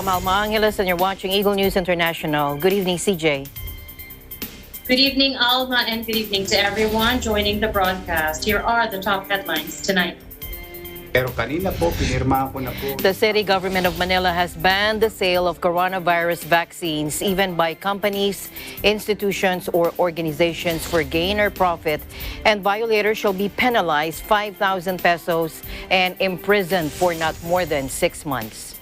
I'm Alma Angeles and you're watching Eagle News International. Good evening, CJ. Good evening, Alma, and good evening to everyone joining the broadcast. Here are the top headlines tonight. Pero kanina po, pinirmahan ko na po. The city government of Manila has banned the sale of coronavirus vaccines even by companies, institutions, or organizations for gain or profit, and violators shall be penalized 5,000 pesos and imprisoned for not more than 6 months.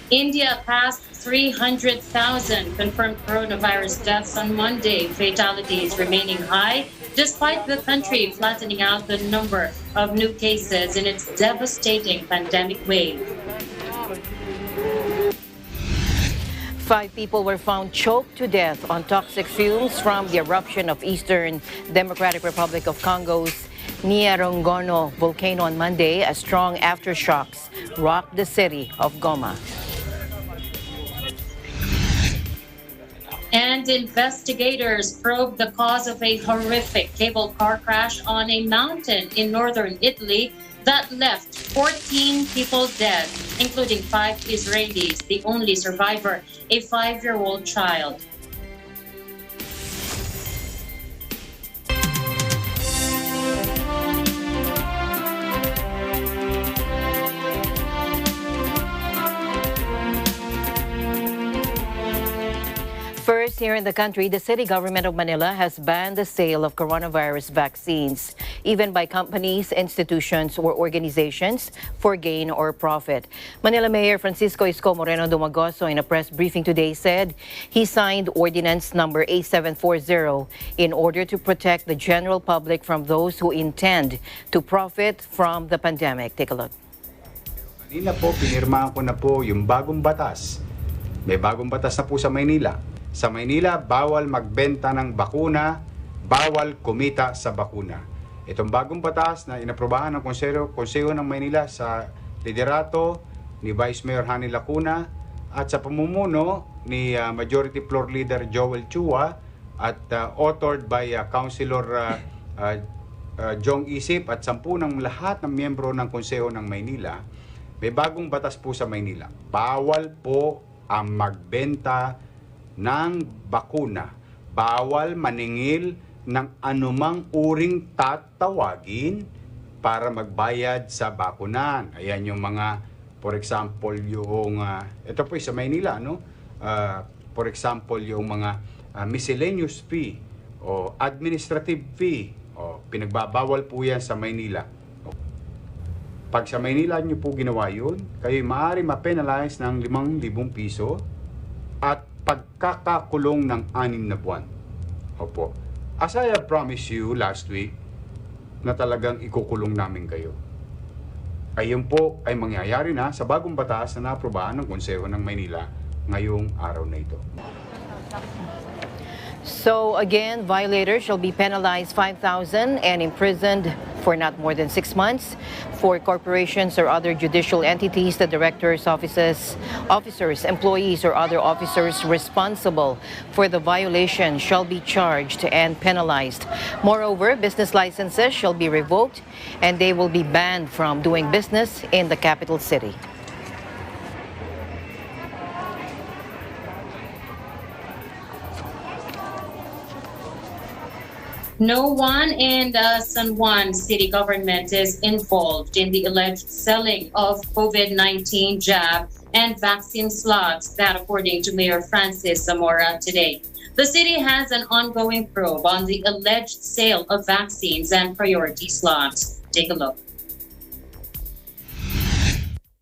India passed 300,000 confirmed coronavirus deaths on Monday, fatalities remaining high despite the country flattening out the number of new cases in its devastating pandemic wave. 5 people were found choked to death on toxic fumes from the eruption of Eastern Democratic Republic of Congo's DR Congo volcano on Monday as strong aftershocks rocked the city of Goma. And investigators probe the cause of a horrific cable car crash on a mountain in northern Italy that left 14 people dead, including 5 Israelis, the only survivor, a 5-year-old child. First, here in the country, the city government of Manila has banned the sale of coronavirus vaccines, even by companies, institutions, or organizations for gain or profit. Manila Mayor Francisco Isko Moreno Dumagoso, in a press briefing today, said he signed Ordinance Number 8740 in order to protect the general public from those who intend to profit from the pandemic. Take a look. Kanina po, pinirmahan ko na po yung bagong batas. May bagong batas na po sa Maynila. Sa Maynila, bawal magbenta ng bakuna, bawal kumita sa bakuna. Itong bagong batas na inaprobahan ng Konseho ng Maynila sa liderato ni Vice Mayor Hani Lacuna at sa pamumuno ni Majority Floor Leader Joel Chua at authored by Councilor Jong Isip at 10 ng lahat ng miyembro ng Konseho ng Maynila, may bagong batas po sa Maynila. Bawal po ang magbenta ng bakuna. Bawal maningil ng anumang uring tatawagin para magbayad sa bakunan. Ayan yung mga, for example, yung, ito po sa Maynila, no? For example, yung mga miscellaneous fee o administrative fee. O, pinagbabawal po yan sa Maynila. Pag sa Maynila nyo po ginawa yun, kayo maaari ma-penalize ng 5,000 piso at pagkakakulong ng 6 na buwan. Opo. As I have promised you last week, na talagang ikukulong namin kayo. Ayun po ay mangyayari na sa bagong batas na naaprubahan ng Konseho ng Maynila ngayong araw na ito. So again, violators shall be penalized 5,000 and imprisoned for not more than 6 months. For corporations or other judicial entities, the directors' officers, employees, or other officers responsible for the violation shall be charged and penalized. Moreover, business licenses shall be revoked and they will be banned from doing business in the capital city. No one in the San Juan city government is involved in the alleged selling of COVID-19 jab and vaccine slots, that according to Mayor Francis Zamora today. The city has an ongoing probe on the alleged sale of vaccines and priority slots. Take a look.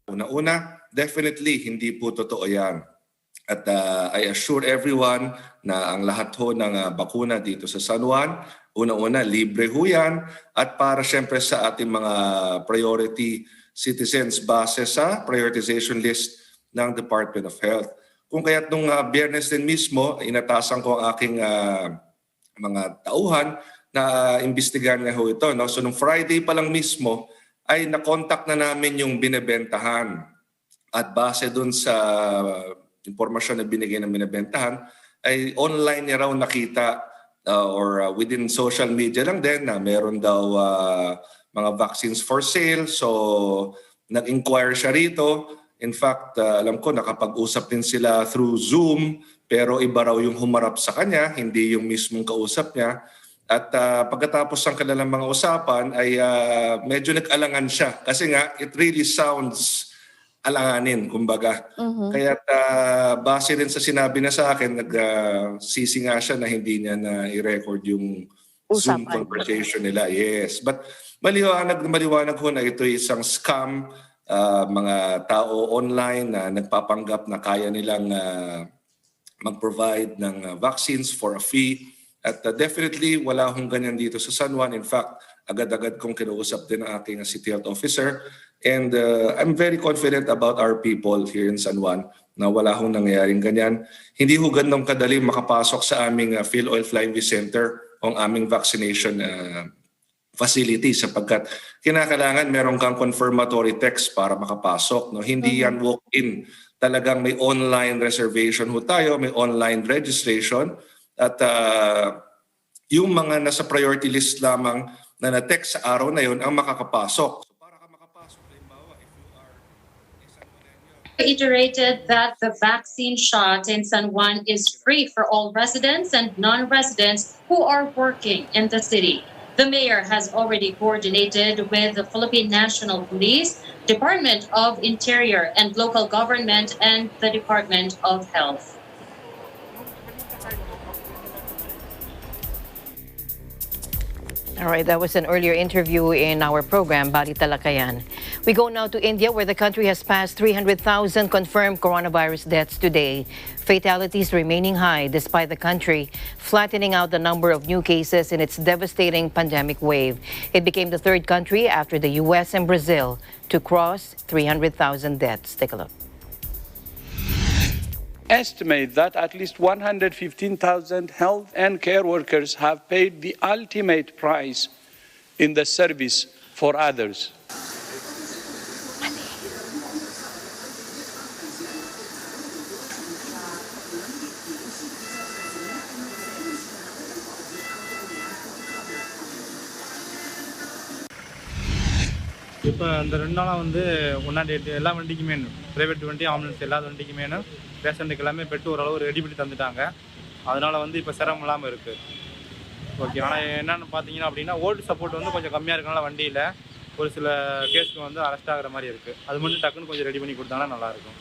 Una-una, definitely hindi po totoo yan. At I assure everyone na ang lahat ho ng bakuna dito sa San Juan, una-una, libre ho yan. At para siyempre sa ating mga priority citizens base sa prioritization list ng Department of Health. Kung kaya't nung Biyernes din mismo, inatasan ko ang aking mga tauhan na imbestigahan na ho ito. No? So nung Friday pa lang mismo, ay nakontak na namin yung binebentahan. At base dun sa impormasyon na binigay ng binibentahan, ay online niya raw nakita or within social media lang din na meron daw mga vaccines for sale. So nag-inquire siya rito. In fact, alam ko nakapag-usap din sila through Zoom, pero iba raw yung humarap sa kanya, hindi yung mismong kausap niya. At pagkatapos ng kanilang mga usapan ay medyo nag-alangan siya kasi nga it really sounds alanganin, kumbaga. Kaya base rin sa sinabi na sa akin, nagsisi nga siya na hindi niya na i-record yung Zoom conversation nila. Yes, but maliwanag ho na ito isang scam. Mga tao online na nagpapanggap na kaya nilang mag-provide ng vaccines for a fee. At definitely wala hong ganyan dito sa San Juan. In fact, agad-agad kong kinausap din ang aking City Health Officer. And I'm very confident about our people here in San Juan na wala hong nangyayaring ganyan. Hindi ho ganong kadali makapasok sa aming Phil Oil Flying V Center o ang aming vaccination facility sapagkat kinakailangan meron kang confirmatory text para makapasok. No? Hindi yan walk-in. Talagang may online reservation ho tayo, may online registration. At yung mga nasa priority list lamang na na-text sa araw na yun ang makakapasok. So para ka makapasok, halimbawa, if you are a San Juanenyo. Reiterated that the vaccine shot in San Juan is free for all residents and non-residents who are working in the city. The mayor has already coordinated with the Philippine National Police, Department of Interior and Local Government, and the Department of Health. All right, that was an earlier interview in our program, Bali Talakayan. We go now to India, where the country has passed 300,000 confirmed coronavirus deaths today. Fatalities remaining high despite the country flattening out the number of new cases in its devastating pandemic wave. It became the third country after the U.S. and Brazil to cross 300,000 deaths. Take a look. Estimate that at least 115,000 health and care workers have paid the ultimate price in the service for others. இப்போ அந்த 2 நாளாக வந்து ஒன்றாம் date எல்லா வண்டிக்குமே private வண்டி ambulance எல்லா வண்டிக்குமே பேஷண்ட்டுக்கு எல்லாமே பெட்டு ஓரளவு ரெடி பண்ணி தந்துட்டாங்க. அதனால் வந்து இப்போ சிரமம் இல்லாமல் இருக்குது. ஓகே, ஆனால் என்னென்னு பார்த்தீங்கன்னா அப்படின்னா ஓல்டு சப்போர்ட் வந்து கொஞ்சம் கம்மியாக இருக்கனால வண்டியில் ஒரு சில கேஸுக்கு வந்து அரெஸ்ட் ஆகிற மாதிரி இருக்குது. அது மட்டும் டக்குன்னு கொஞ்சம் ரெடி பண்ணி கொடுத்தாங்கன்னா நல்லாயிருக்கும்.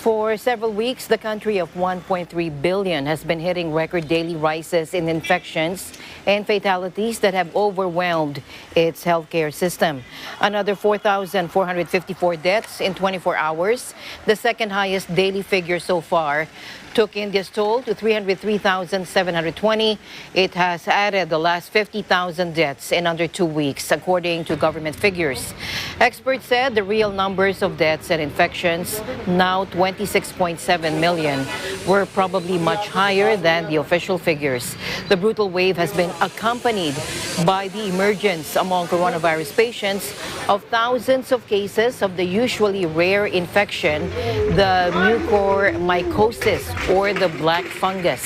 For several weeks, the country of 1.3 billion has been hitting record daily rises in infections and fatalities that have overwhelmed its healthcare system. Another 4,454 deaths in 24 hours, the second highest daily figure so far, took India's toll to 303,720. It has added the last 50,000 deaths in under 2 weeks, according to government figures. Experts said the real numbers of deaths and infections, now 26.7 million, were probably much higher than the official figures. The brutal wave has been accompanied by the emergence among coronavirus patients of thousands of cases of the usually rare infection, the mucormycosis, or the black fungus.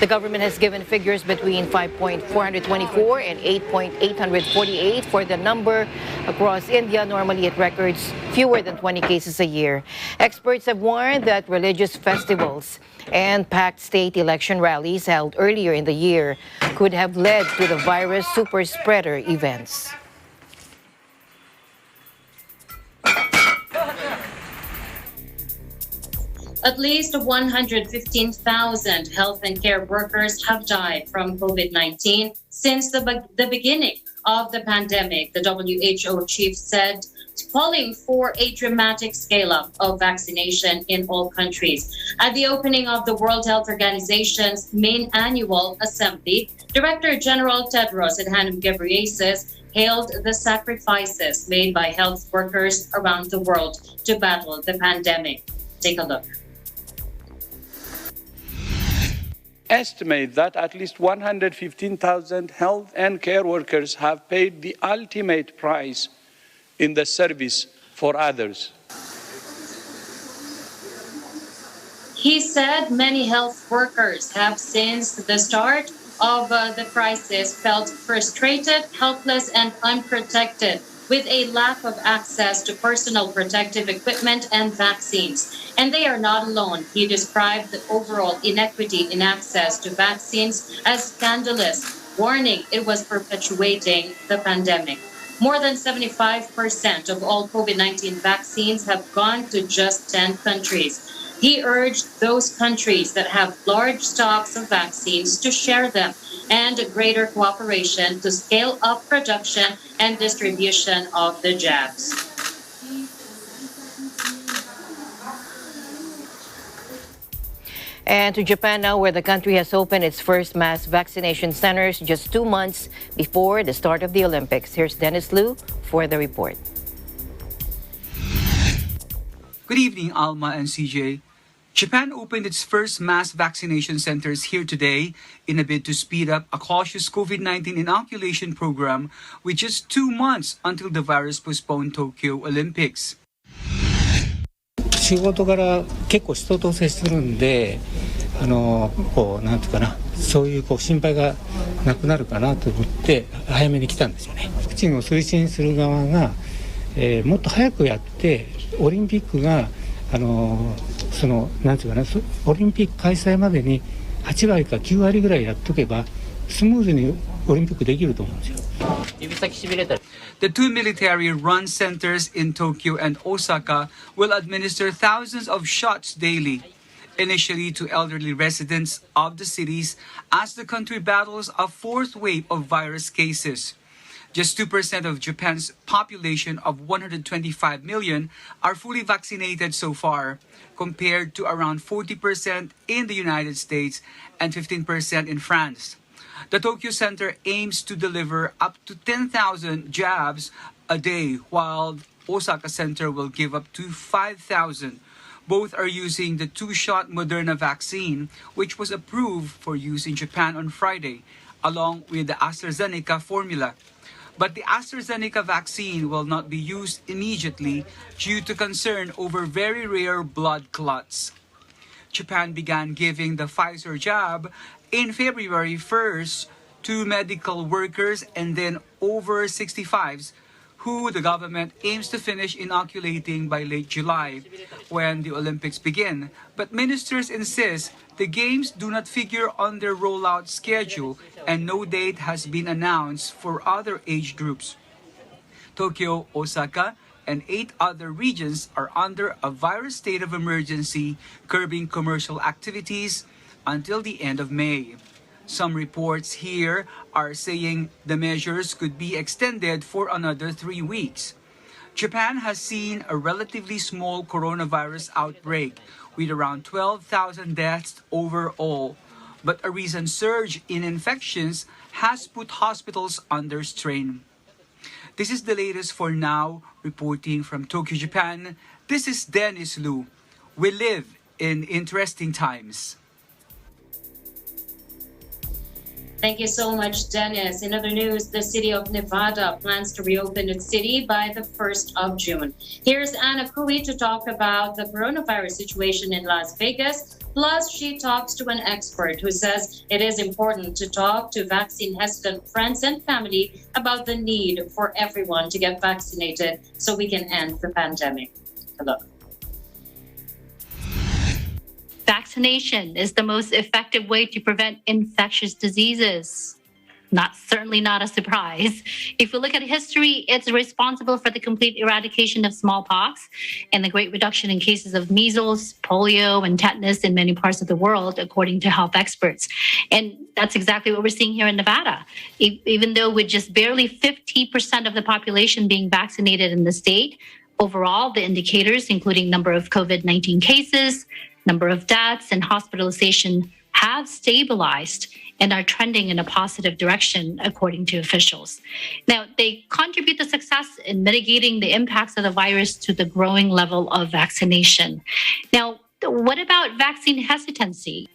The government has given figures between 5.424 and 8.848 for the number across India. Normally it records fewer than 20 cases a year. Experts have warned that religious festivals and packed state election rallies held earlier in the year could have led to the virus super spreader events. At least 115,000 health and care workers have died from COVID-19 since the beginning of the pandemic, the WHO chief said, calling for a dramatic scale-up of vaccination in all countries. At the opening of the World Health Organization's main annual assembly, Director General Tedros Adhanom Ghebreyesus hailed the sacrifices made by health workers around the world to battle the pandemic. Take a look. Estimate that at least 115,000 health and care workers have paid the ultimate price in the service for others. He said many health workers have since the start of the crisis felt frustrated, helpless, and unprotected with a lack of access to personal protective equipment and vaccines. And they are not alone. He described the overall inequity in access to vaccines as scandalous, warning it was perpetuating the pandemic. More than 75% of all COVID-19 vaccines have gone to just 10 countries. He urged those countries that have large stocks of vaccines to share them and greater cooperation to scale up production and distribution of the jabs. And to Japan now, where the country has opened its first mass vaccination centers just 2 months before the start of the Olympics. Here's Dennis Liu for the report. Good evening, Alma and CJ. Japan opened its first mass vaccination centers here today in a bid to speed up a cautious COVID-19 inoculation program with just 2 months until the virus postponed Tokyo Olympics. 仕事から結構人と接するんで、なんていうかな、そういう心配がなくなるかなと思って早めに来たんですよね。ワクチンを推進する側が、もっと早くやってオリンピックがなんていうかな、オリンピック開催までに8割か9割ぐらいやっとけばスムーズにオリンピックできると思うんですよ。指先しびれたり。The two military-run centers in Tokyo and Osaka will administer thousands of shots daily, initially to elderly residents of the cities as the country battles a fourth wave of virus cases. Just 2% of Japan's population of 125 million are fully vaccinated so far, compared to around 40% in the United States and 15% in France. The Tokyo Center aims to deliver up to 10,000 jabs a day, while Osaka Center will give up to 5,000. Both are using the two-shot Moderna vaccine, which was approved for use in Japan on Friday, along with the AstraZeneca formula. But the AstraZeneca vaccine will not be used immediately due to concern over very rare blood clots. Japan began giving the Pfizer jab in February 1st to medical workers and then over 65s, who the government aims to finish inoculating by late July, when the Olympics begin. But ministers insist the games do not figure on their rollout schedule and no date has been announced for other age groups. Tokyo, Osaka, and 8 other regions are under a virus state of emergency, curbing commercial activities until the end of May. Some reports here are saying the measures could be extended for another 3 weeks. Japan has seen a relatively small coronavirus outbreak with around 12,000 deaths overall, but a recent surge in infections has put hospitals under strain. This is the latest for now. Reporting from Tokyo, Japan, this is Dennis Liu. We live in interesting times. Thank you so much, Dennis. In other news, the city of Nevada plans to reopen its city by the 1st of June. Here's Anna Cui to talk about the coronavirus situation in Las Vegas. Plus, she talks to an expert who says it is important to talk to vaccine-hesitant friends and family about the need for everyone to get vaccinated so we can end the pandemic. Hello. Vaccination is the most effective way to prevent infectious diseases. Certainly not a surprise. If we look at history, it's responsible for the complete eradication of smallpox and the great reduction in cases of measles, polio, and tetanus in many parts of the world, according to health experts. And that's exactly what we're seeing here in Nevada. Even though with just barely 50% of the population being vaccinated in the state, overall, the indicators, including number of COVID-19 cases, number of deaths, and hospitalization, have stabilized and are trending in a positive direction, according to officials. Now, they contribute to success in mitigating the impacts of the virus to the growing level of vaccination. Now, what about vaccine hesitancy?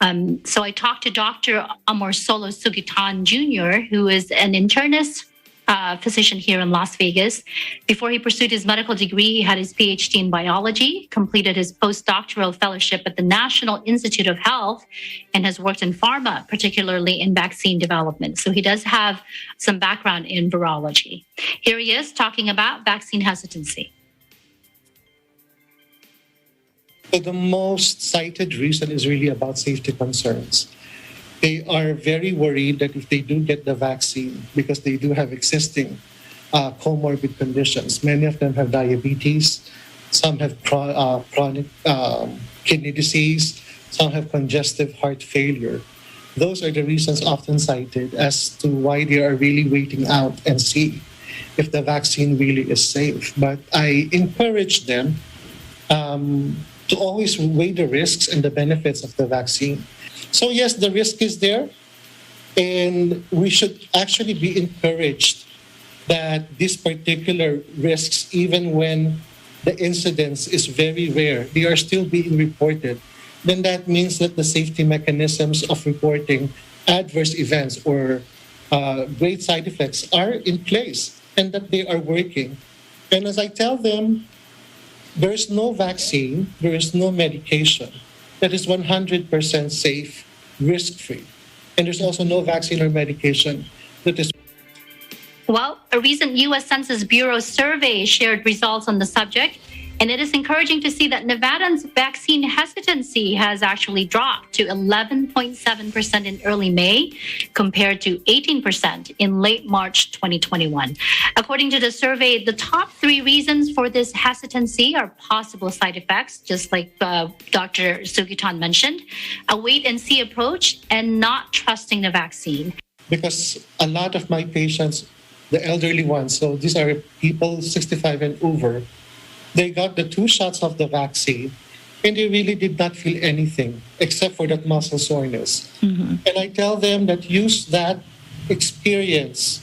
So I talked to Dr. Amorsolo Sugitan Jr., who is an internist physician here in Las Vegas. Before he pursued his medical degree, he had his PhD in biology, completed his postdoctoral fellowship at the National Institute of Health, and has worked in pharma, particularly in vaccine development. So he does have some background in virology. Here he is talking about vaccine hesitancy. The most cited reason is really about safety concerns. They are very worried that if they do get the vaccine, because they do have existing comorbid conditions, many of them have diabetes, some have chronic kidney disease, some have congestive heart failure. Those are the reasons often cited as to why they are really waiting out and see if the vaccine really is safe. But I encourage them to always weigh the risks and the benefits of the vaccine. So yes, the risk is there, and we should actually be encouraged that these particular risks, even when the incidence is very rare, they are still being reported. Then that means that the safety mechanisms of reporting adverse events or great side effects are in place and that they are working. And as I tell them, there is no vaccine, there is no medication that is 100% safe, risk-free. And there's also no vaccine or medication that is... Well, a recent U.S. Census Bureau survey shared results on the subject, and it is encouraging to see that Nevadans' vaccine hesitancy has actually dropped to 11.7% in early May, compared to 18% in late March 2021. According to the survey, the top 3 reasons for this hesitancy are possible side effects, just like Dr. Sugitan mentioned, a wait-and-see approach, and not trusting the vaccine. Because a lot of my patients, the elderly ones, so these are people 65 and over, they got the 2 shots of the vaccine and they really did not feel anything except for that muscle soreness. Mm-hmm. And I tell them that use that experience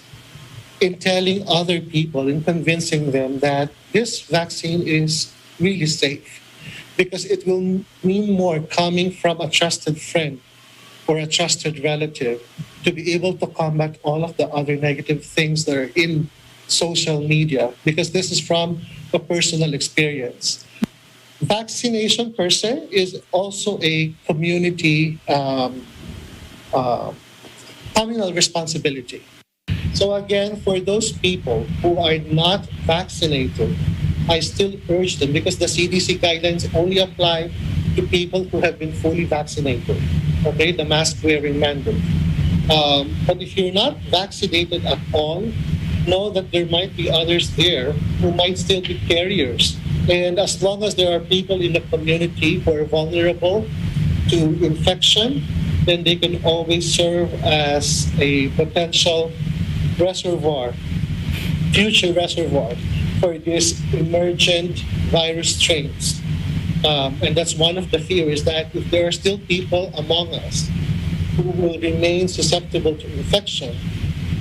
in telling other people and convincing them that this vaccine is really safe, because it will mean more coming from a trusted friend or a trusted relative to be able to combat all of the other negative things that are in social media, because this is from a personal experience. Vaccination per se is also a community communal responsibility. So again, for those people who are not vaccinated, I still urge them, because the CDC guidelines only apply to people who have been fully vaccinated, okay, the mask wearing mandate. But if you're not vaccinated at all, know that there might be others there who might still be carriers. And as long as there are people in the community who are vulnerable to infection, then they can always serve as a potential reservoir, future reservoir for these emergent virus strains. And that's one of the fears, that if there are still people among us who will remain susceptible to infection,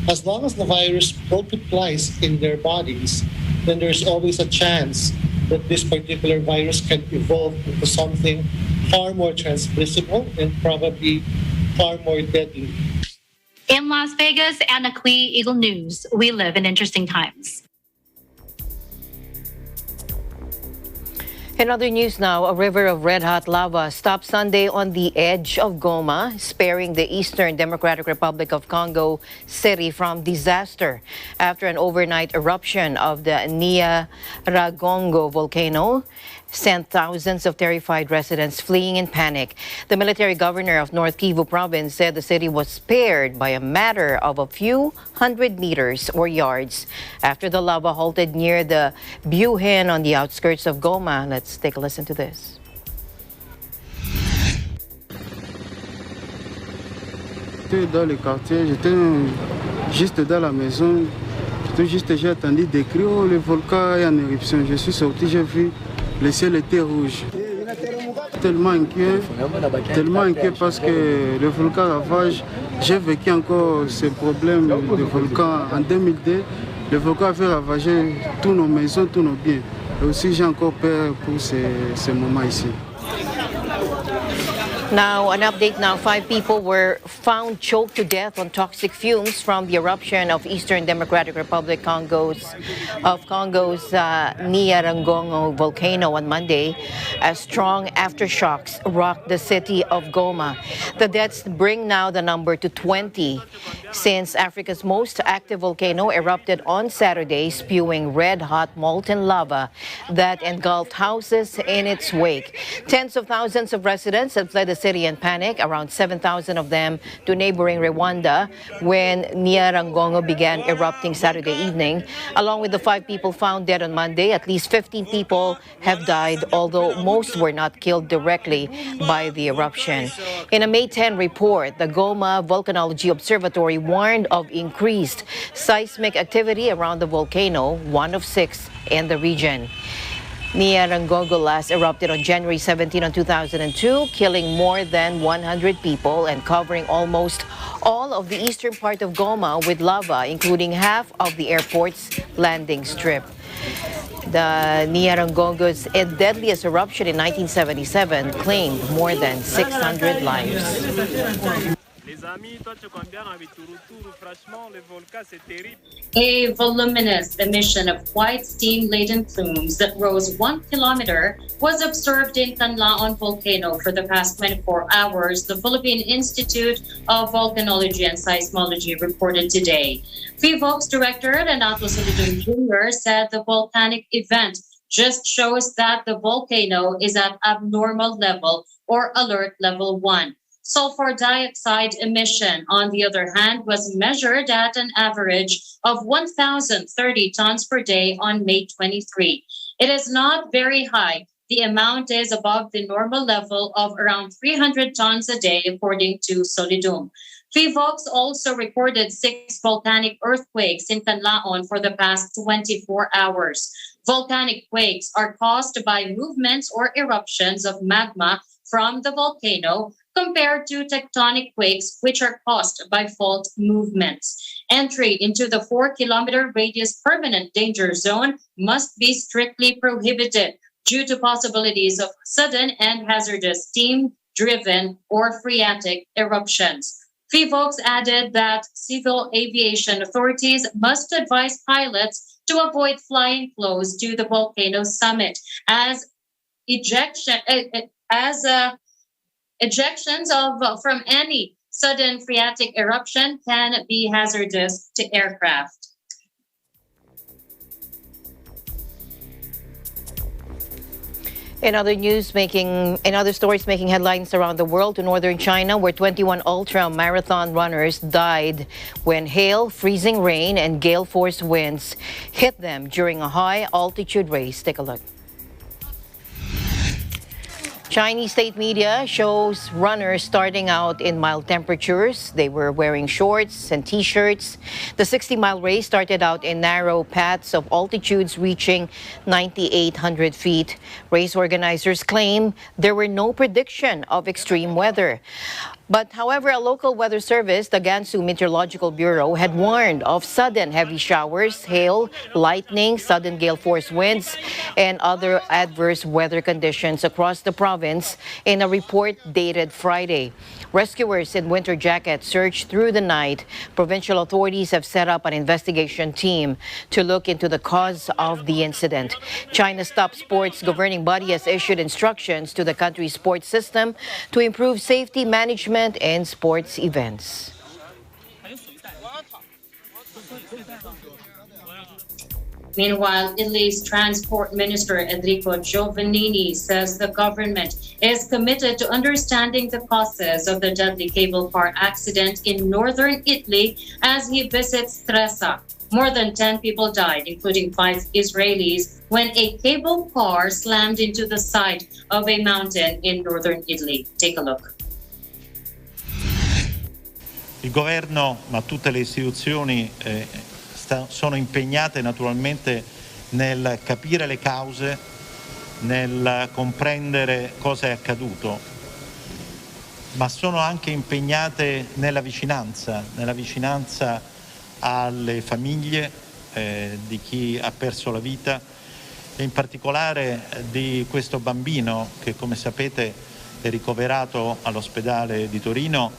as long as the virus multiplies in their bodies, then there's always a chance that this particular virus can evolve into something far more transmissible and probably far more deadly. In Las Vegas, Anna Clee, Eagle News. We live in interesting times. In other news now, a river of red-hot lava stopped Sunday on the edge of Goma, sparing the Eastern Democratic Republic of Congo city from disaster after an overnight eruption of the DR Congo volcano sent thousands of terrified residents fleeing in panic. The military governor of North Kivu province said the city was spared by a matter of a few hundred meters or yards after the lava halted near the Buhen on the outskirts of Goma. Let's take a listen to this. J'étais dans le quartier, j'étais juste dans la maison, j'ai attendu des cris, oh, le volcan est en éruption. Je suis sorti, j'ai vu le ciel était rouge. Tellement inquiet parce que le volcan ravage. J'ai vécu encore ce problème de volcan en 2002. Le volcan avait ravagé tous nos maisons, tous nos biens. Et aussi j'ai encore peur pour ce moment ici. Now, an update now. 5 people were found choked to death on toxic fumes from the eruption of Eastern Democratic Republic Congo's Nyiragongo volcano on Monday, as strong aftershocks rocked the city of Goma. The deaths bring now the number to 20 since Africa's most active volcano erupted on Saturday, spewing red-hot molten lava that engulfed houses in its wake. Tens of thousands of residents had fled the city in panic, around 7,000 of them to neighboring Rwanda when Nyiragongo began erupting Saturday evening. Along with the 5 people found dead on Monday, at least 15 people have died, although most were not killed directly by the eruption. In a May 10 report, the Goma Volcanology Observatory warned of increased seismic activity around the volcano, one of 6 in the region. Nyiragongo last erupted on January 17 of 2002, killing more than 100 people and covering almost all of the eastern part of Goma with lava, including half of the airport's landing strip. The Nyiragongo's deadliest eruption in 1977 claimed more than 600 lives. A voluminous emission of white steam-laden plumes that rose 1 kilometer was observed in Canlaon volcano for the past 24 hours, the Philippine Institute of Volcanology and Seismology reported today. PHIVOLCS Director Renato Solidum Jr. said the volcanic event just shows that the volcano is at abnormal level or alert level 1. Sulfur dioxide emission, on the other hand, was measured at an average of 1,030 tons per day on May 23. It is not very high. The amount is above the normal level of around 300 tons a day, according to Solidum. PHIVOLCS also recorded 6 volcanic earthquakes in Canlaon for the past 24 hours. Volcanic quakes are caused by movements or eruptions of magma from the volcano, compared to tectonic quakes, which are caused by fault movements. Entry into the 4-kilometer radius permanent danger zone must be strictly prohibited due to possibilities of sudden and hazardous steam-driven or phreatic eruptions. PHIVOLCS added that civil aviation authorities must advise pilots to avoid flying close to the volcano summit, as ejections from any sudden phreatic eruption can be hazardous to aircraft. In other stories making headlines around the world, to northern China, where 21 ultramarathon runners died when hail, freezing rain, and gale force winds hit them during a high altitude race. Take a look. Chinese state media shows runners starting out in mild temperatures. They were wearing shorts and t-shirts. The 60-mile race started out in narrow paths of altitudes reaching 9,800 feet. Race organizers claim there were no prediction of extreme weather. But however, a local weather service, the Gansu Meteorological Bureau, had warned of sudden heavy showers, hail, lightning, sudden gale force winds, and other adverse weather conditions across the province in a report dated Friday. Rescuers in winter jackets searched through the night. Provincial authorities have set up an investigation team to look into the cause of the incident. China's top sports governing body has issued instructions to the country's sports system to improve safety management in sports events. Meanwhile, Italy's Transport Minister Enrico Giovannini says the government is committed to understanding the causes of the deadly cable car accident in northern Italy as he visits Stresa. More than 10 people died, including 5 Israelis, when a cable car slammed into the side of a mountain in northern Italy. Take a look. Il governo, ma tutte le istituzioni sono impegnate naturalmente nel capire le cause, nel comprendere cosa è accaduto, ma sono anche impegnate nella vicinanza alle famiglie di chi ha perso la vita e in particolare di questo bambino che, come sapete, è ricoverato all'ospedale di Torino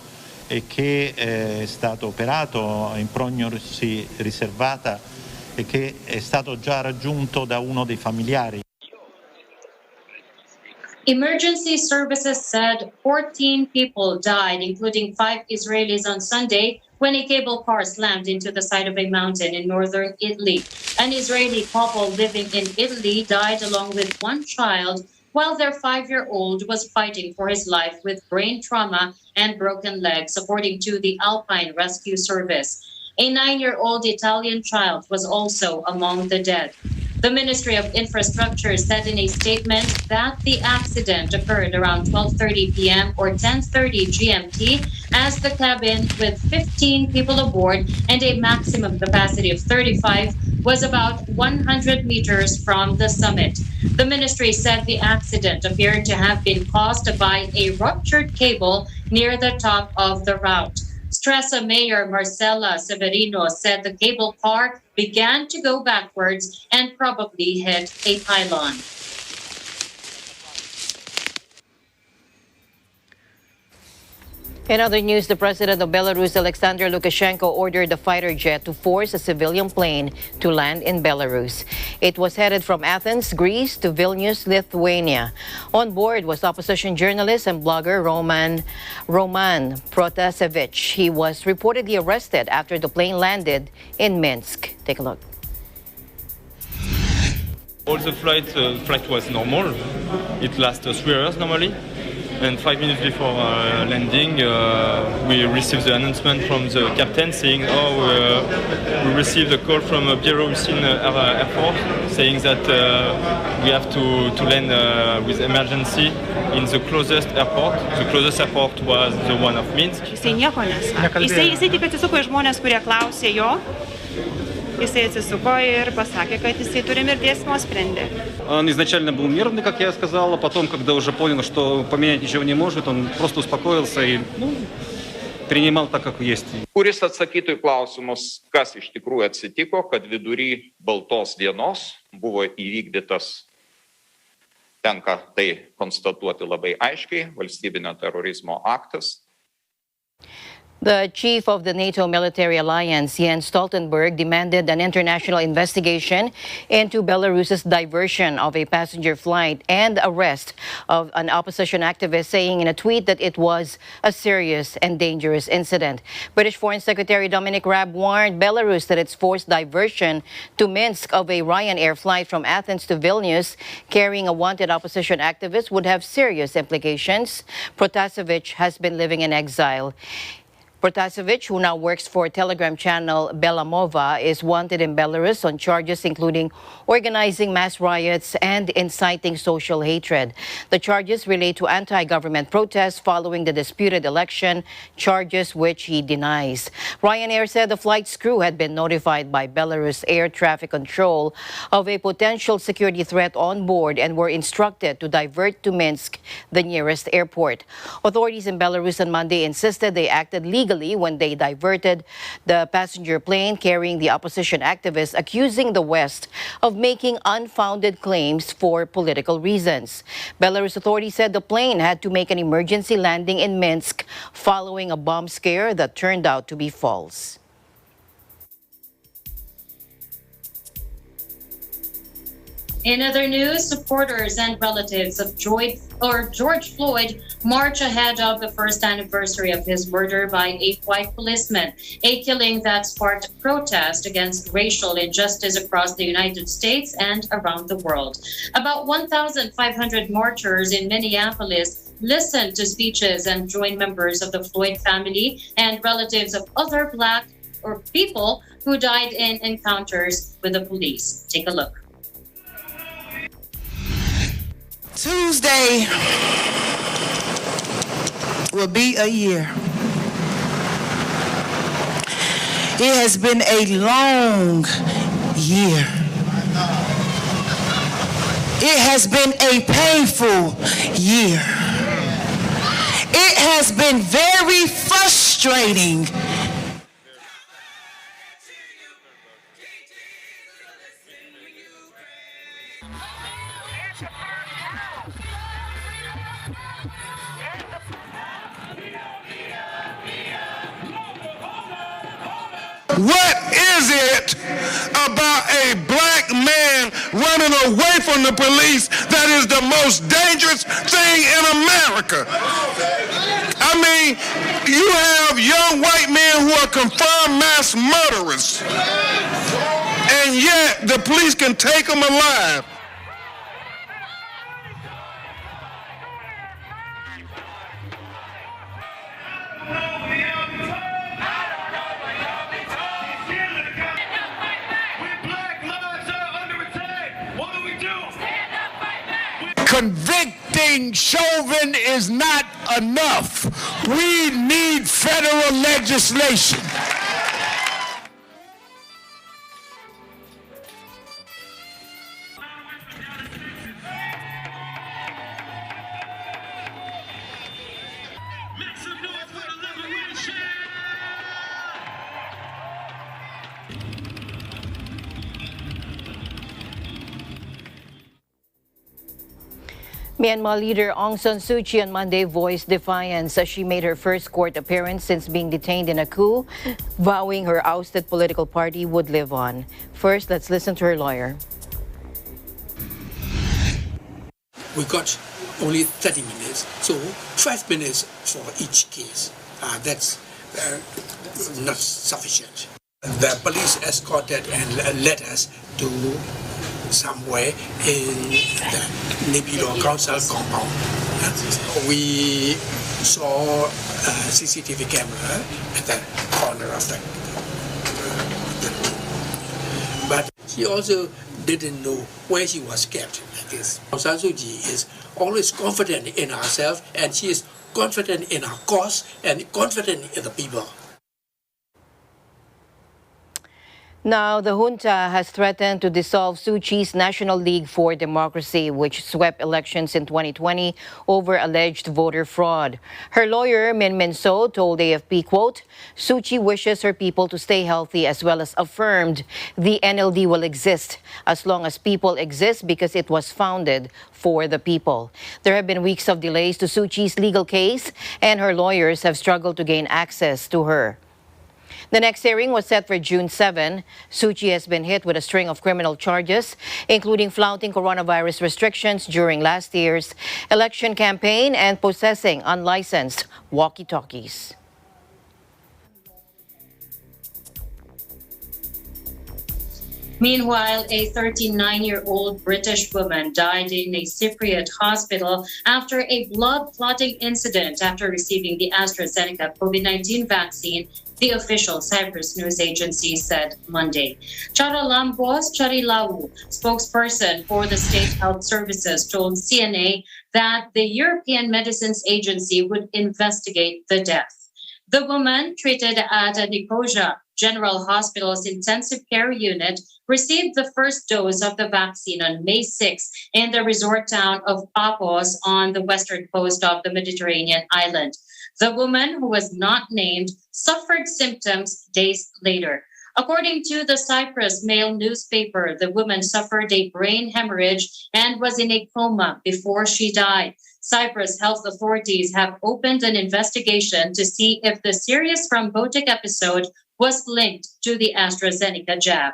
e che è stato operato in prognosi riservata e che è stato già raggiunto da uno dei familiari. Emergency services said 14 people died, including 5 Israelis on Sunday, when a cable car slammed into the side of a mountain in northern Italy. An Israeli couple living in Italy died along with one child, while their 5-year-old was fighting for his life with brain trauma and broken legs, according to the Alpine Rescue Service. A 9-year-old Italian child was also among the dead. The Ministry of Infrastructure said in a statement that the accident occurred around 12:30 p.m. or 10:30 GMT as the cabin with 15 people aboard and a maximum capacity of 35 was about 100 meters from the summit. The ministry said the accident appeared to have been caused by a ruptured cable near the top of the route. Stresa Mayor Marcela Severino said the cable car began to go backwards and probably hit a pylon. In other news, the president of Belarus, Alexander Lukashenko, ordered a fighter jet to force a civilian plane to land in Belarus. It was headed from Athens, Greece, to Vilnius, Lithuania. On board was opposition journalist and blogger Roman Protasevich. He was reportedly arrested after the plane landed in Minsk. Take a look. All the flight was normal. It lasted 3 hours normally. And 5 minutes before landing, we received the announcement from the captain saying, we received a call from Belarusian airport saying that we have to land with emergency in the closest airport. The closest airport was the one of Minsk. Jisai nieko nesakė. Jisai tik atsisuko į žmonės, kurie klausė jo. Jisai atsisuko ir pasakė, kad jisai turi mirties nuosprendį. Он изначально был нервный, как я сказал, а потом, когда уже понял, что поменять ничего не может, он просто успокоился и принимал так, как есть. Kuris atsakytų į klausimus, kas iš tikrųjų atsitiko, kad vidury baltos dienos buvo įvykdytas, tenka tai konstatuoti labai aiškiai, valstybinio terorizmo aktas. The chief of the NATO military alliance, Jens Stoltenberg, demanded an international investigation into Belarus's diversion of a passenger flight and arrest of an opposition activist, saying in a tweet that it was a serious and dangerous incident. British Foreign Secretary Dominic Raab warned Belarus that its forced diversion to Minsk of a Ryanair flight from Athens to Vilnius carrying a wanted opposition activist would have serious implications. Protasevich has been living in exile. Protasevich, who now works for Telegram channel Belamova, is wanted in Belarus on charges including organizing mass riots and inciting social hatred. The charges relate to anti-government protests following the disputed election, charges which he denies. Ryanair said the flight's crew had been notified by Belarus air traffic control of a potential security threat on board and were instructed to divert to Minsk, the nearest airport. Authorities in Belarus on Monday insisted they acted legally when they diverted the passenger plane carrying the opposition activists, accusing the West of making unfounded claims for political reasons. Belarus authorities said the plane had to make an emergency landing in Minsk following a bomb scare that turned out to be false. In other news, supporters and relatives of George Floyd march ahead of the first anniversary of his murder by a white policeman, a killing that sparked protest against racial injustice across the United States and around the world. About 1,500 marchers in Minneapolis listened to speeches and joined members of the Floyd family and relatives of other Black or people who died in encounters with the police. Take a look. Tuesday will be a year. It has been a long year. It has been a painful year. It has been very frustrating. is it about a black man running away from the police that is the most dangerous thing in America? I mean, you have young white men who are confirmed mass murderers, and yet the police can take them alive. Convicting Chauvin is not enough. We need federal legislation. Myanmar leader Aung San Suu Kyi on Monday voiced defiance as she made her first court appearance since being detained in a coup, vowing her ousted political party would live on. First, let's listen to her lawyer. We got only 30 minutes, so 5 minutes for each case. That's not sufficient. The police escorted and led us to somewhere in the Nebido Council compound. We saw a CCTV camera at the corner of the but she also didn't know where she was kept like this. Aung San Suu Kyi is always confident in herself, and she is confident in her cause and confident in the people. Now, the junta has threatened to dissolve Suu Kyi's National League for Democracy, which swept elections in 2020 over alleged voter fraud. Her lawyer, Min Min So, told AFP, quote, Suu Kyi wishes her people to stay healthy, as well as affirmed the NLD will exist as long as people exist because it was founded for the people. There have been weeks of delays to Suu Kyi's legal case, and her lawyers have struggled to gain access to her. The next hearing was set for June 7. Suu Kyi has been hit with a string of criminal charges, including flouting coronavirus restrictions during last year's election campaign and possessing unlicensed walkie-talkies. Meanwhile, a 39-year-old British woman died in a Cypriot hospital after a blood clotting incident after receiving the AstraZeneca COVID-19 vaccine, the official Cyprus news agency said Monday. Charalambos Charilaou, spokesperson for the State Health Services, told CNA that the European Medicines Agency would investigate the death. The woman, treated at Nicosia General Hospital's intensive care unit, received the first dose of the vaccine on May 6 in the resort town of Paphos on the western coast of the Mediterranean island. The woman, who was not named, suffered symptoms days later. According to the Cyprus Mail newspaper, the woman suffered a brain hemorrhage and was in a coma before she died. Cyprus health authorities have opened an investigation to see if the serious thrombotic episode was linked to the AstraZeneca jab.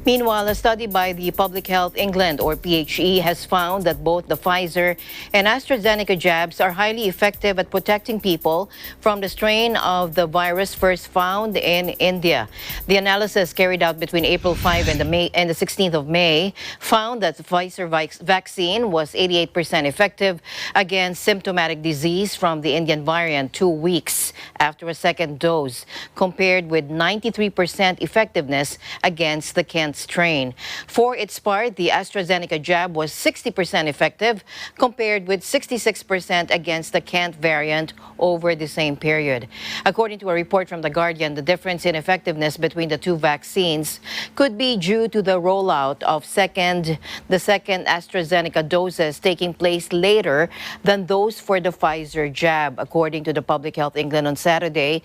Meanwhile, a study by the Public Health England, or PHE, has found that both the Pfizer and AstraZeneca jabs are highly effective at protecting people from the strain of the virus first found in India. The analysis carried out between April 5 and the 16th of May found that the Pfizer vaccine was 88% effective against symptomatic disease from the Indian variant 2 weeks after a second dose, compared with 93% effectiveness against the Kent strain. For its part, the AstraZeneca jab was 60% effective, compared with 66% against the Kent variant over the same period. According to a report from The Guardian, the difference in effectiveness between the two vaccines could be due to the rollout of the second AstraZeneca doses taking place later than those for the Pfizer jab. According to the Public Health England on Saturday,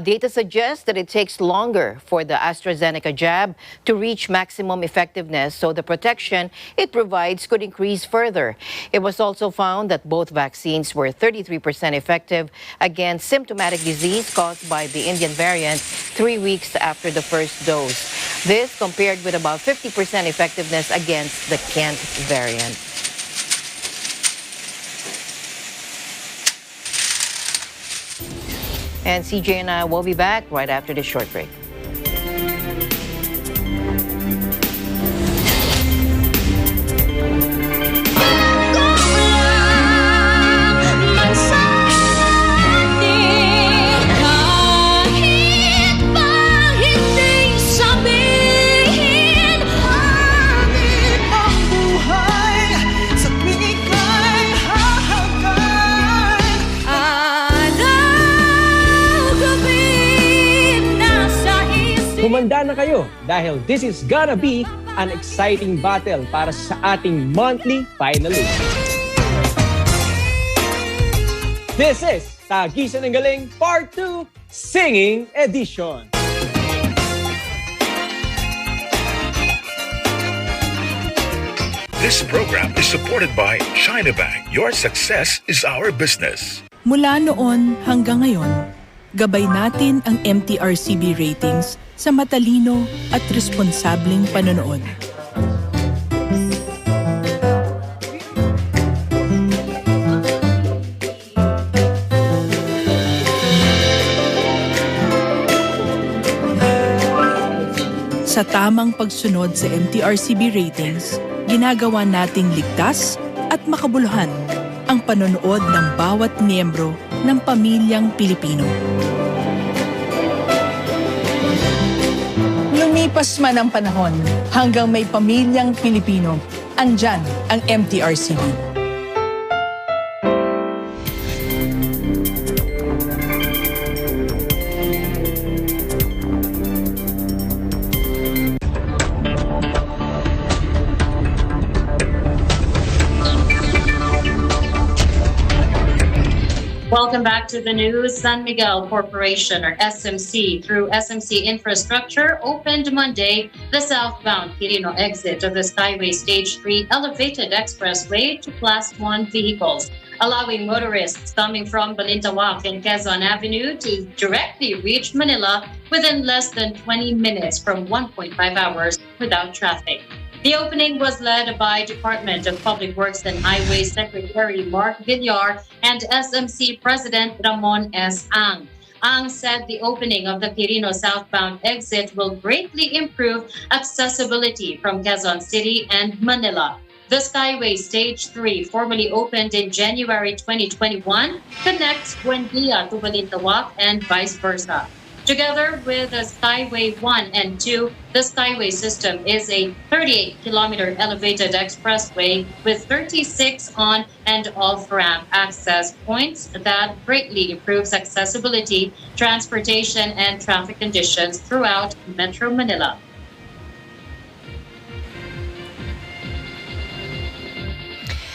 data suggests that it takes longer for the AstraZeneca jab to reach reach maximum effectiveness, so the protection it provides could increase further. It was also found that both vaccines were 33% effective against symptomatic disease caused by the Indian variant 3 weeks after the first dose. This compared with about 50% effectiveness against the Kent variant. And CJ and I will be back right after this short break. Humanda na kayo dahil this is gonna be an exciting battle para sa ating monthly finalist. This is Tagisan ng Galing Part 2 Singing Edition. This program is supported by China Bank. Your success is our business. Mula noon hanggang ngayon, gabay natin ang MTRCB ratings sa matalino at responsableng panonood. Sa tamang pagsunod sa MTRCB ratings, ginagawa nating ligtas at makabuluhan ang panonood ng bawat miyembro ng pamilyang Pilipino. Lumipas man ang panahon, hanggang may pamilyang Pilipino, andyan ang MTRCB. Welcome back to the news. San Miguel Corporation, or SMC, through SMC Infrastructure, opened Monday the southbound Quirino exit of the Skyway Stage 3 elevated expressway to Class 1 vehicles, allowing motorists coming from Balintawak and Quezon Avenue to directly reach Manila within less than 20 minutes from 1.5 hours without traffic. The opening was led by Department of Public Works and Highways Secretary Mark Villar and SMC President Ramon S. Ang. Ang said the opening of the Quirino southbound exit will greatly improve accessibility from Quezon City and Manila. The Skyway Stage 3, formally opened in January 2021, connects Buendia to Balintawak and vice versa. Together with the Skyway 1 and 2, the Skyway system is a 38-kilometer elevated expressway with 36 on- and off-ramp access points that greatly improves accessibility, transportation, and traffic conditions throughout Metro Manila.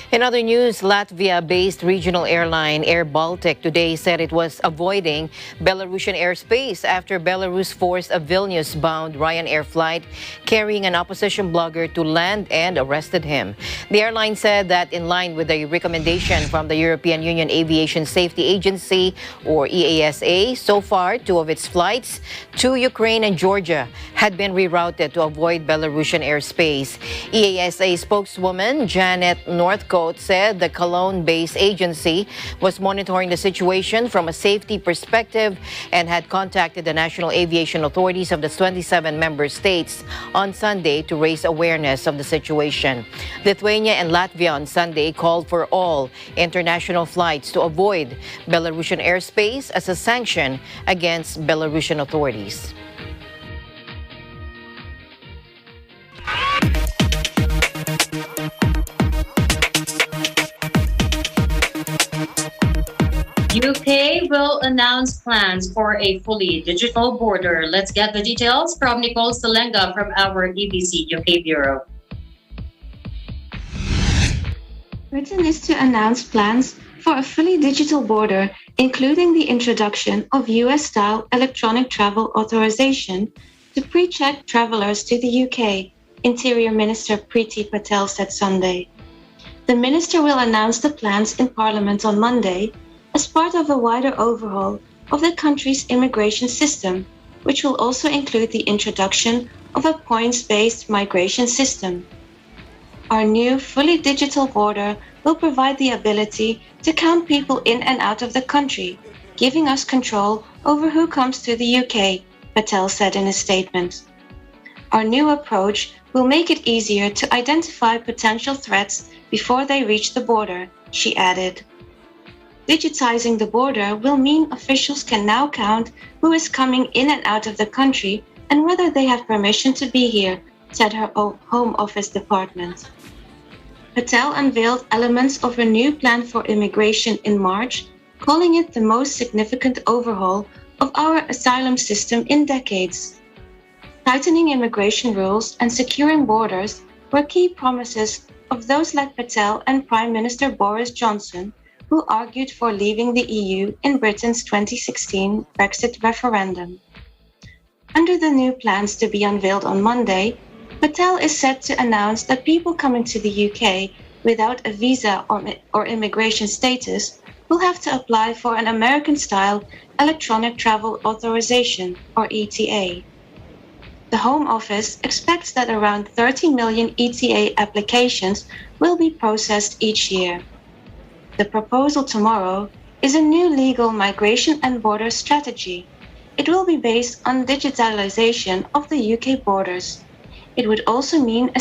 In other news, Latvia-based regional airline Air Baltic today said it was avoiding Belarusian airspace after Belarus forced a Vilnius-bound Ryanair flight carrying an opposition blogger to land and arrested him. The airline said that in line with a recommendation from the European Union Aviation Safety Agency, or EASA, so far 2 of its flights to Ukraine and Georgia had been rerouted to avoid Belarusian airspace. EASA spokeswoman Janet Northcote said the Cologne-based agency was monitoring the situation from a safety perspective and had contacted the national aviation authorities of the 27 member states on Sunday to raise awareness of the situation. Lithuania and Latvia on Sunday called for all international flights to avoid Belarusian airspace as a sanction against Belarusian authorities. UK will announce plans for a fully digital border. Let's get the details from Nicole Salenga from our EBC UK Bureau. Britain is to announce plans for a fully digital border, including the introduction of US-style electronic travel authorization to pre-check travelers to the UK, Interior Minister Priti Patel said Sunday. The minister will announce the plans in Parliament on Monday as part of a wider overhaul of the country's immigration system, which will also include the introduction of a points-based migration system. Our new fully digital border will provide the ability to count people in and out of the country, giving us control over who comes to the UK, Patel said in a statement. Our new approach will make it easier to identify potential threats before they reach the border, she added. Digitizing the border will mean officials can now count who is coming in and out of the country and whether they have permission to be here, said her Home Office department. Patel unveiled elements of a new plan for immigration in March, calling it the most significant overhaul of our asylum system in decades. Tightening immigration rules and securing borders were key promises of those like Patel and Prime Minister Boris Johnson, who argued for leaving the EU in Britain's 2016 Brexit referendum. Under the new plans to be unveiled on Monday, Patel is set to announce that people coming to the UK without a visa or immigration status will have to apply for an American-style Electronic Travel Authorization, or ETA. The Home Office expects that around 30 million ETA applications will be processed each year. The proposal tomorrow is a new legal migration and border strategy. It will be based on digitalization of the UK borders. It would also mean a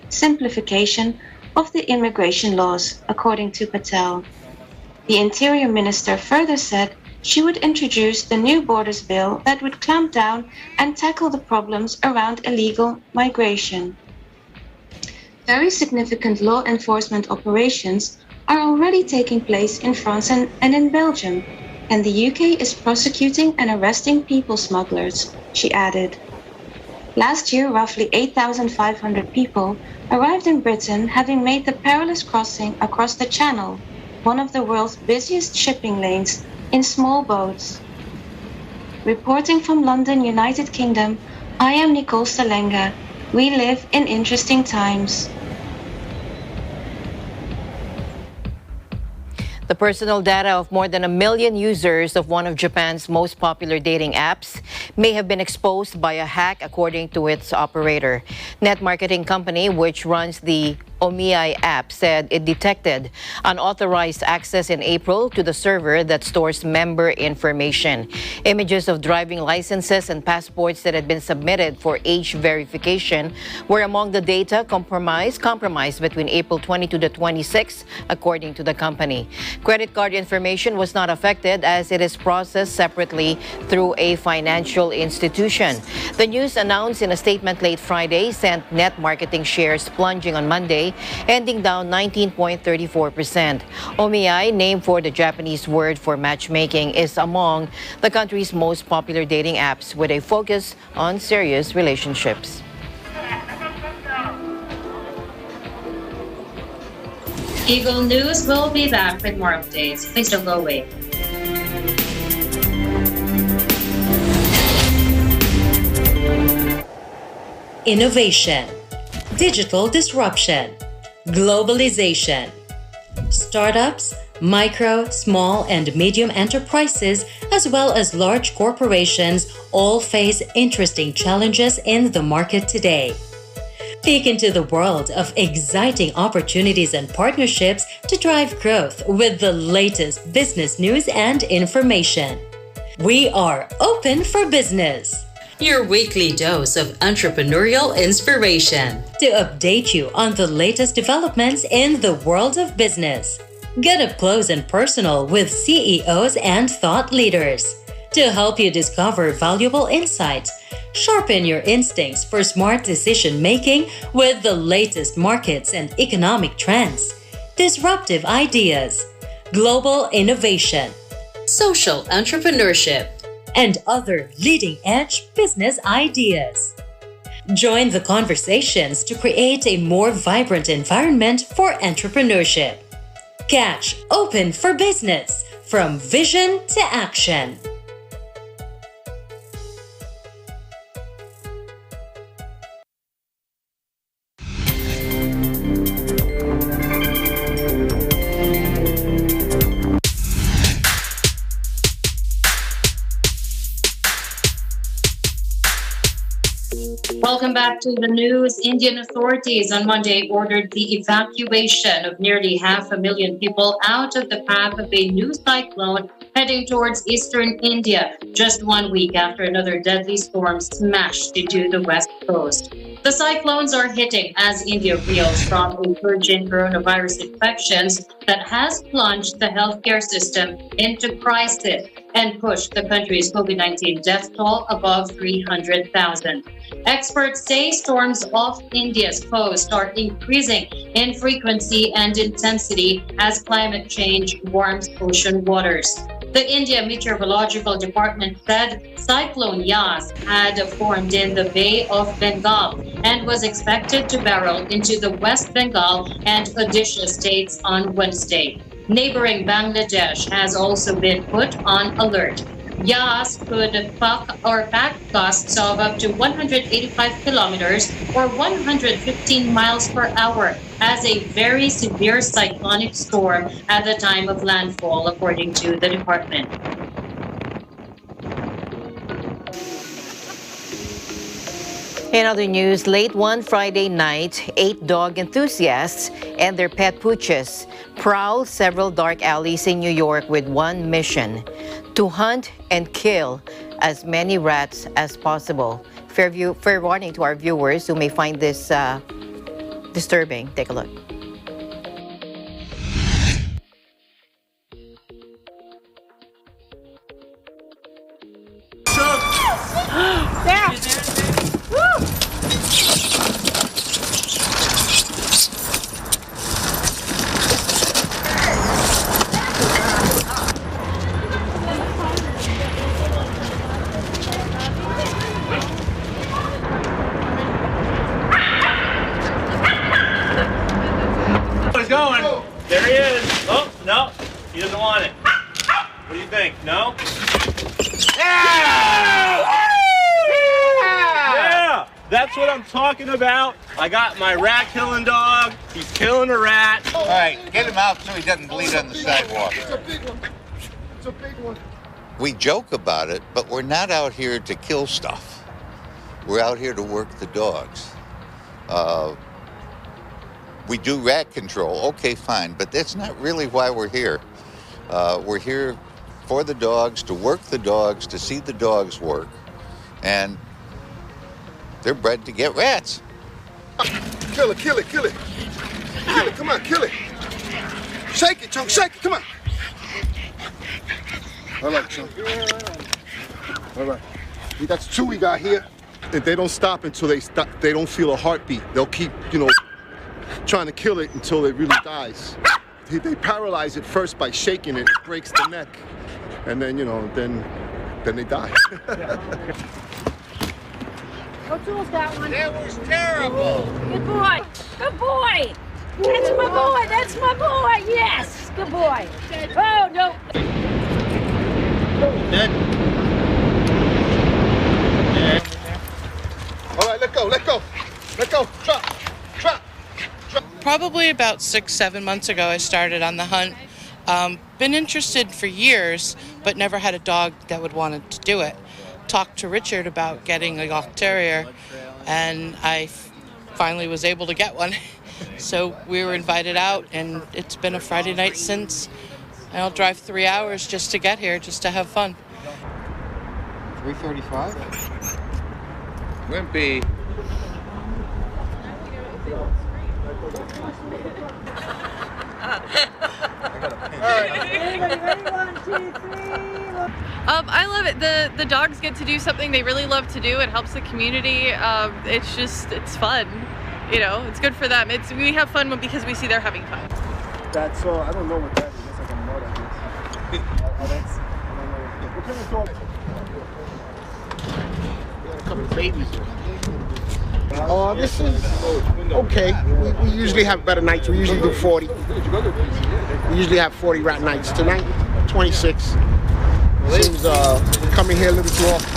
simplification of the immigration laws, according to Patel. The Interior Minister further said she would introduce the new borders bill that would clamp down and tackle the problems around illegal migration. Very significant law enforcement operations are already taking place in France and in Belgium, and the UK is prosecuting and arresting people smugglers, she added. Last year, roughly 8,500 people arrived in Britain, having made the perilous crossing across the Channel, one of the world's busiest shipping lanes, in small boats. Reporting from London, United Kingdom, I am Nicole Salenga. We live in interesting times. The personal data of more than 1 million users of one of Japan's most popular dating apps may have been exposed by a hack, according to its operator. Net marketing company, which runs the Omiai app, said it detected unauthorized access in April to the server that stores member information. Images of driving licenses and passports that had been submitted for age verification were among the data compromised between April 22 to 26, according to the company. Credit card information was not affected as it is processed separately through a financial institution. The news, announced in a statement late Friday, sent net marketing shares plunging on Monday, ending down 19.34%. Omiai, named for the Japanese word for matchmaking, is among the country's most popular dating apps with a focus on serious relationships. Eagle News will be back with more updates. Please don't go away. Innovation, digital disruption, globalization. Startups, micro, small, and medium enterprises, as well as large corporations, all face interesting challenges in the market today. Peek into the world of exciting opportunities and partnerships to drive growth with the latest business news and information. We are open for business. Your weekly dose of entrepreneurial inspiration to update you on the latest developments in the world of business. Get up close and personal with CEOs and thought leaders to help you discover valuable insights. Sharpen your instincts for smart decision-making with the latest markets and economic trends, disruptive ideas, global innovation, social entrepreneurship, and other leading-edge business ideas. Join the conversations to create a more vibrant environment for entrepreneurship. Catch Open for Business, from vision to action. Welcome back to the news. Indian authorities on Monday ordered the evacuation of nearly 500,000 people out of the path of a new cyclone heading towards eastern India, just 1 week after another deadly storm smashed into the west coast. The cyclones are hitting as India reels from a surge in coronavirus infections that has plunged the healthcare system into crisis and pushed the country's COVID-19 death toll above 300,000. Experts say storms off India's coast are increasing in frequency and intensity as climate change warms ocean waters. The India Meteorological Department said Cyclone Yas had formed in the Bay of Bengal and was expected to barrel into the West Bengal and Odisha states on Wednesday. Neighboring Bangladesh has also been put on alert. Yas could pack gusts of up to 185 kilometers or 115 miles per hour as a very severe cyclonic storm at the time of landfall, according to the department. In other news, late one Friday night, 8 dog enthusiasts and their pet pooches prowled several dark alleys in New York with one mission: to hunt and kill as many rats as possible. Fair warning to our viewers who may find this disturbing. Take a look. Going. There he is. Oh, no. He doesn't want it. What do you think? No? Yeah! Yeah! That's what I'm talking about. I got my rat killing dog. He's killing a rat. All right, get him out so he doesn't bleed on the sidewalk. It's a big one. It's a big one. We joke about it, but we're not out here to kill stuff. We're out here to work the dogs. We do rat control, okay, fine, but that's not really why we're here. We're here for the dogs, to work the dogs, to see the dogs work, and they're bred to get rats. Kill it, kill it, kill it. Kill it, come on, kill it. Shake it, Chunk, shake it, come on. All right, Chunk. All right. That's 2 we got here. And they don't stop until they don't feel a heartbeat. They'll keep, trying to kill it until it really dies. They paralyze it first by shaking it, breaks the neck, and then then they die. O'Toole's got one. That was terrible. Good boy. Good boy. That's my boy. That's my boy. Yes. Good boy. Oh no. Dead. All right, let go, let go, let go. Drop, drop. Probably about 6-7 months ago, I started on the hunt. Been interested for years, but never had a dog that would want to do it. Talked to Richard about getting a York Terrier, and I finally was able to get one. So we were invited out, and it's been a Friday night since. And I'll drive 3 hours just to get here, just to have fun. 3:35. Wimpy. I love it. The dogs get to do something they really love to do. It helps the community. It's fun. It's good for them. We have fun because we see they're having fun. That's I don't know what that is. That's like a mud, I guess. I don't know. What kind of dog? We got a couple of babies here. This is okay. We usually have better nights. We usually do 40. We usually have 40 rat nights. Tonight, 26. Seems coming here a little too often.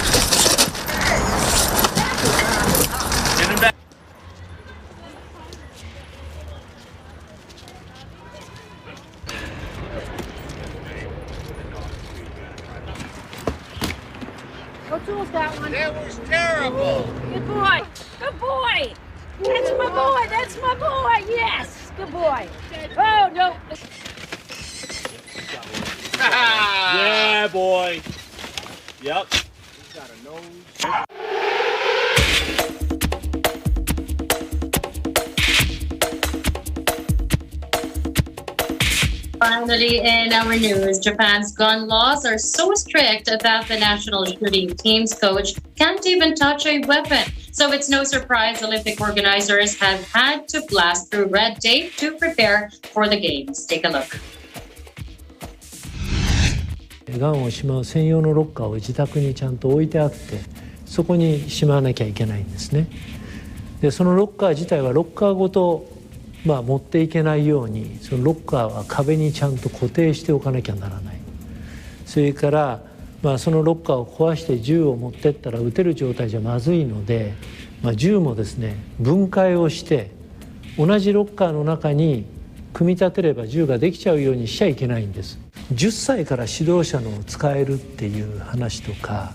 O'Toole's got one. That was terrible. Good boy. Good boy. That's my boy. That's my boy. Yes. Good boy. Oh, no. Yeah, boy. Yep. He's got a nose. Finally, in our news, Japan's gun laws are so strict that the national shooting team's coach can't even touch a weapon. So it's no surprise Olympic organizers have had to blast through red tape to prepare for the games. Take a look. ガンをしまう専用のロッカーを自宅にちゃんと置いてあってそこにしまわなきゃいけないんですね。でそのロッカー自体はロッカーごと、持っていけないようにそのロッカーは壁にちゃんと固定しておかなきゃならない。それから、そのロッカーを壊して銃を持ってったら撃てる状態じゃまずいので、銃もですね分解をして同じロッカーの中に組み立てれば銃ができちゃうようにしちゃいけないんです。10歳から指導者のを使えるっていう話とか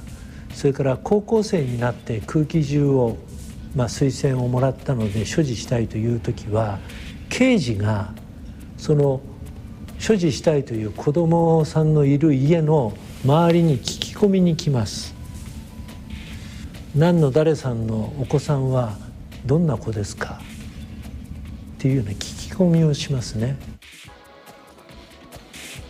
それから高校生になって空気銃を、推薦をもらったので所持したいという時は刑事がその所持したいという子どもさんのいる家の周りに聞き込みに来ます。何の誰さんのお子さんはどんな子ですかっていうような聞き込みをしますね。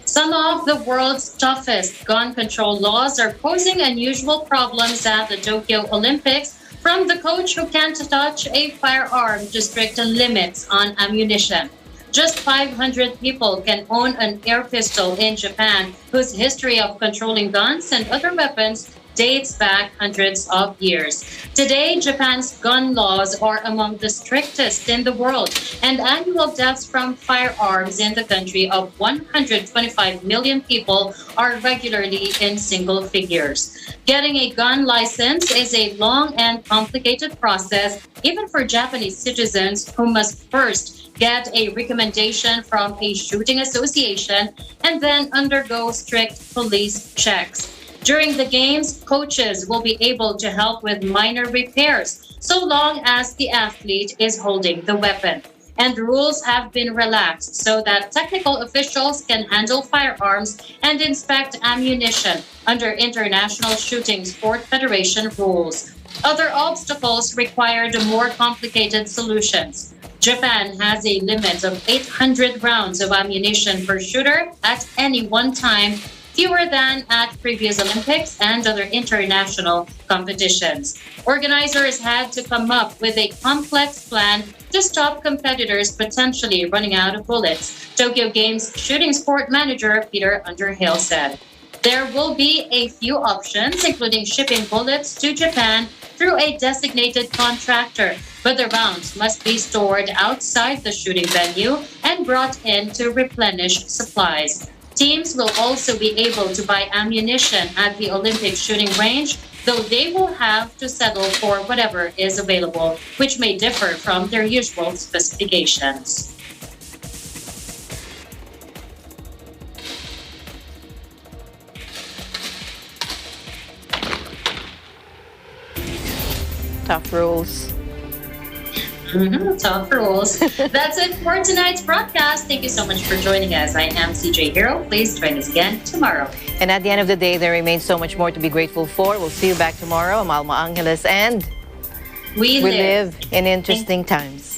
Some of the world's toughest gun control laws are posing unusual problems at the Tokyo Olympics, from the coach who can't touch a firearm to strict limits on ammunition. Just 500 people can own an air pistol in Japan, whose history of controlling guns and other weapons dates back hundreds of years. Today, Japan's gun laws are among the strictest in the world, and annual deaths from firearms in the country of 125 million people are regularly in single figures. Getting a gun license is a long and complicated process, even for Japanese citizens who must first get a recommendation from a shooting association and then undergo strict police checks. During the games, coaches will be able to help with minor repairs so long as the athlete is holding the weapon. And rules have been relaxed so that technical officials can handle firearms and inspect ammunition under International Shooting Sport Federation rules. Other obstacles required more complicated solutions. Japan has a limit of 800 rounds of ammunition per shooter at any one time, fewer than at previous Olympics and other international competitions. Organizers had to come up with a complex plan to stop competitors potentially running out of bullets, Tokyo Games shooting sport manager Peter Underhill said. There will be a few options, including shipping bullets to Japan through a designated contractor, but the rounds must be stored outside the shooting venue and brought in to replenish supplies. Teams will also be able to buy ammunition at the Olympic shooting range, though they will have to settle for whatever is available, which may differ from their usual specifications. Tough rules. Tough rules. That's it for tonight's broadcast. Thank you so much for joining us. I am CJ Hero. Please join us again tomorrow. And at the end of the day, there remains so much more to be grateful for. We'll see you back tomorrow. I'm Alma Angeles, and we live in interesting times.